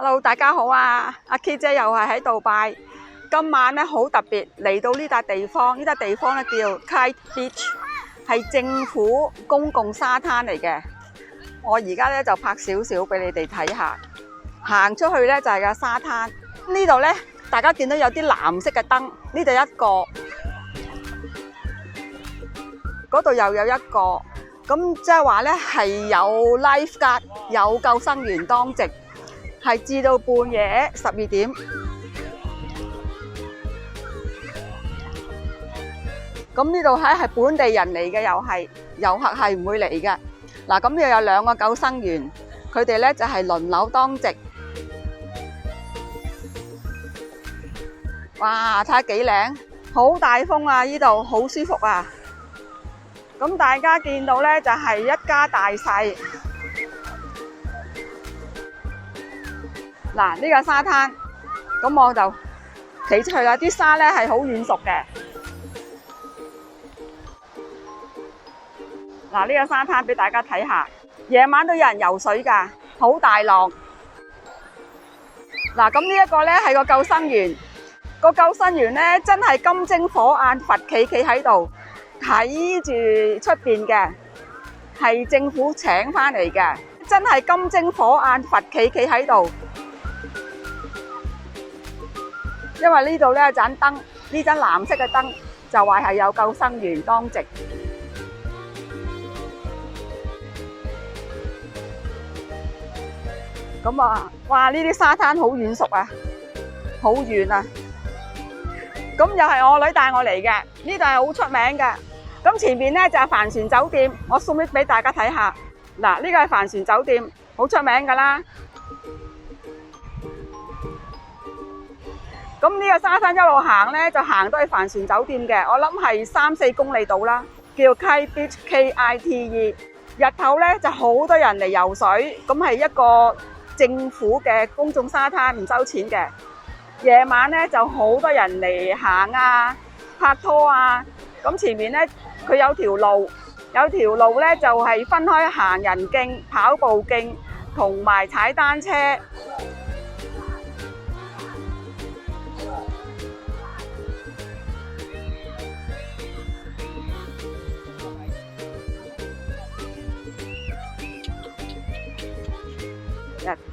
Hello， 大家好啊！阿 K 姐又係喺杜拜，今晚咧好特別嚟到呢笪地方，呢笪地方咧叫 Kite Beach， 係政府公共沙灘嚟嘅。我而家咧就拍少少俾你哋睇下，行出去咧就係個沙灘。呢度咧大家見到有啲藍色嘅燈，呢度一個，嗰度又有一個，咁即係話咧係有 lifeguard， 有救生員當值。係至到半夜12點，咁呢度係本地人嚟嘅，又係遊客係唔會嚟嘅。嗱，咁又有2個救生員，佢哋咧就係輪流當值。哇，睇下幾靚，好大風啊！呢度好舒服啊！咁大家見到咧就係一家大細。嗱，呢個沙灘，咁我就企出去啦。啲沙咧係好軟熟嘅。嗱，呢個沙灘俾大家睇下，夜晚都有人游水㗎，好大浪。嗱，咁呢一個咧係個救生員，個救生員咧真係金睛火眼，佛企喺度睇住出邊嘅，係政府請翻嚟嘅，真係金睛火眼，佛企喺度。因為呢度咧有盞燈，呢盞藍色嘅燈就話係有救生員當值。咁啊，哇！呢啲沙灘好軟熟啊，好遠啊。咁又係我女帶我嚟嘅，呢度係好出名嘅。咁前面咧就係帆船酒店，我送俾大家睇下。嗱，呢個係帆船酒店，好出名噶啦。咁呢個沙灘一路行咧，就行到去帆船酒店嘅，我諗係3-4公里度啦，叫 Kite Beach KITE。日頭咧就好多人嚟游水，咁係一個政府嘅公眾沙灘，唔收錢嘅。夜晚咧就好多人嚟行啊、拍拖啊。咁前面咧佢有條路咧就係分開行人徑、跑步徑同埋踩單車。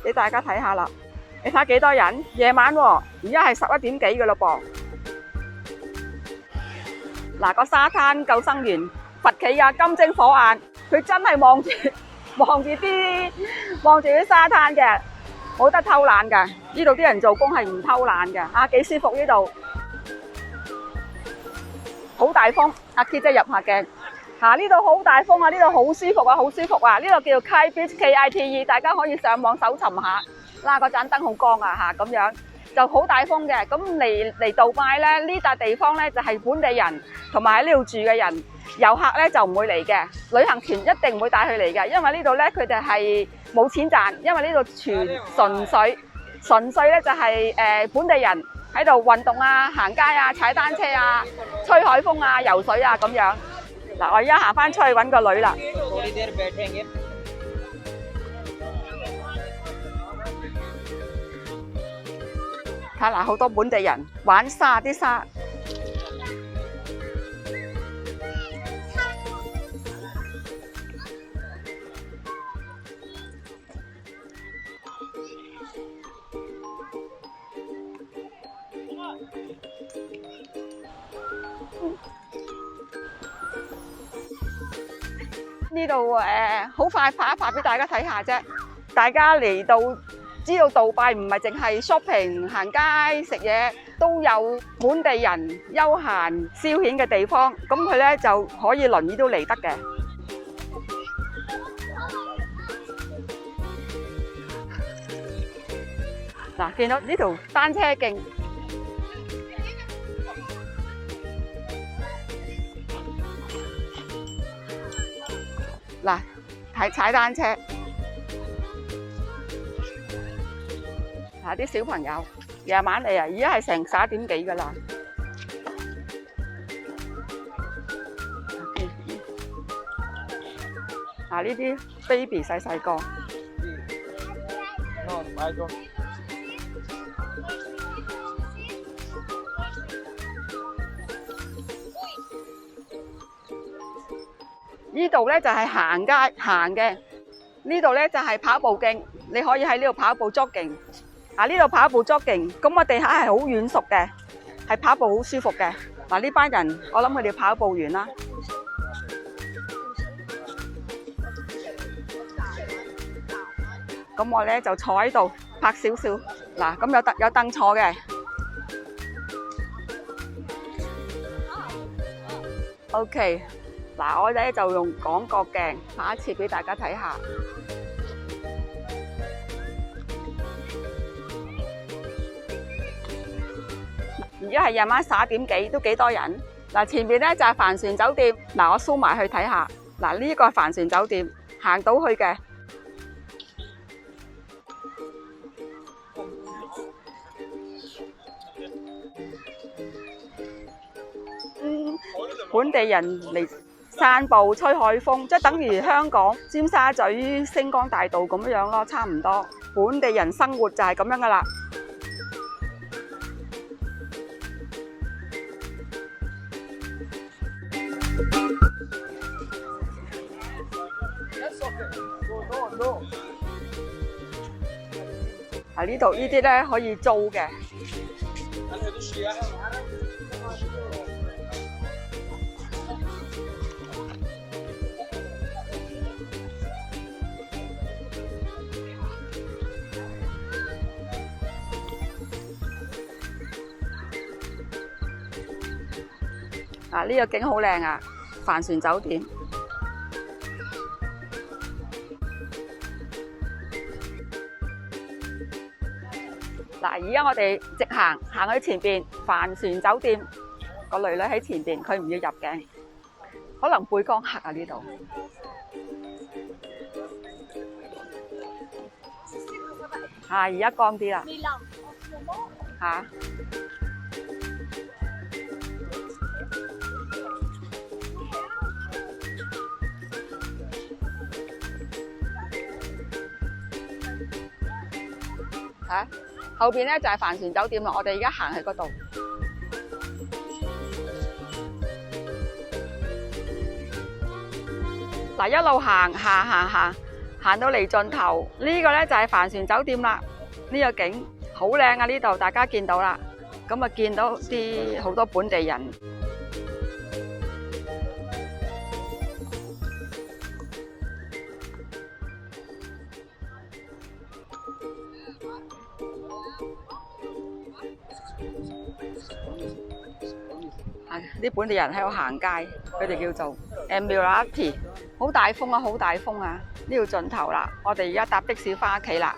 俾大家睇下啦，你睇下幾多人？夜晚喎，而家係11點幾嘅咯噃。嗱，個沙灘救生員佛企啊，金睛火眼，佢真係望住啲沙灘嘅，冇得偷懶㗎。呢度啲人做工係唔偷懶嘅。啊，幾舒服呢度，好大風。阿 K 姐入下鏡。呢度好大風啊！呢度好舒服啊，好舒服啊！呢度叫 Kite Beach KITE， 大家可以上網搜尋下。啦，嗰盞燈好光啊，咁樣就好大風嘅。咁嚟杜拜咧，呢笪地方咧就係本地人同埋喺呢度住嘅人，遊客咧就唔會嚟嘅。旅行團一定唔會帶佢嚟嘅，因為呢度咧佢哋係冇錢賺，因為呢度純粹咧就係本地人喺度運動啊、行街啊、踩單車啊、吹海風啊、游水啊咁樣。嗱，我而家行翻出去揾個女啦。睇下嗱，好多本地人玩沙啲沙。呢度好快拍一拍俾大家睇下啫。大家嚟到知道杜拜唔係淨係 shopping 行街食嘢，都有本地人休閒消遣嘅地方。咁佢咧就可以輪椅都嚟得嘅。嗱，見到呢條單車徑。嗱，係踩單車，啲小朋友夜晚嚟啊，而家係成11點幾㗎啦。呢啲 baby 細細個。呢度咧就係行街行嘅，呢度咧就係跑步徑，你可以喺呢度跑步 jogging。嗱，呢度跑步 jogging，咁個地下係好軟熟嘅，係跑步好舒服嘅。嗱，呢班人我諗佢哋跑步完啦。咁我咧就坐喺度拍少少。嗱，咁有凳坐嘅。OK， 嗱，我咧就用廣角鏡拍一次俾大家睇下。而家係夜晚11點幾，都幾多人。嗱，前面咧就係帆船酒店。嗱，我 zoom 埋去睇下。嗱，呢個係帆船酒店，行到去嘅。本地人嚟散步吹海風，即係等於香港尖沙咀星光大道咁樣咯，差唔多。本地人生活就係咁樣噶啦。喺呢度呢啲咧可以租嘅。啊！呢個景好靚啊，帆船酒店。嗱，而家我哋直行去前邊帆船酒店，個女女喺前邊，佢唔要入鏡，可能背光黑啊呢度。而家光啲啦。嚇！後邊咧就係帆船酒店啦，我哋而家行去嗰度。嗱，一路行到嚟盡頭，呢個咧就係帆船酒店啦。呢個景好靚啊！呢度大家見到啦，咁啊見到啲好多本地人。啲本地人喺度行街，佢哋叫做 Emirati， 好大風啊！好大風啊！呢度盡頭啦，我哋而家搭的士翻屋企啦。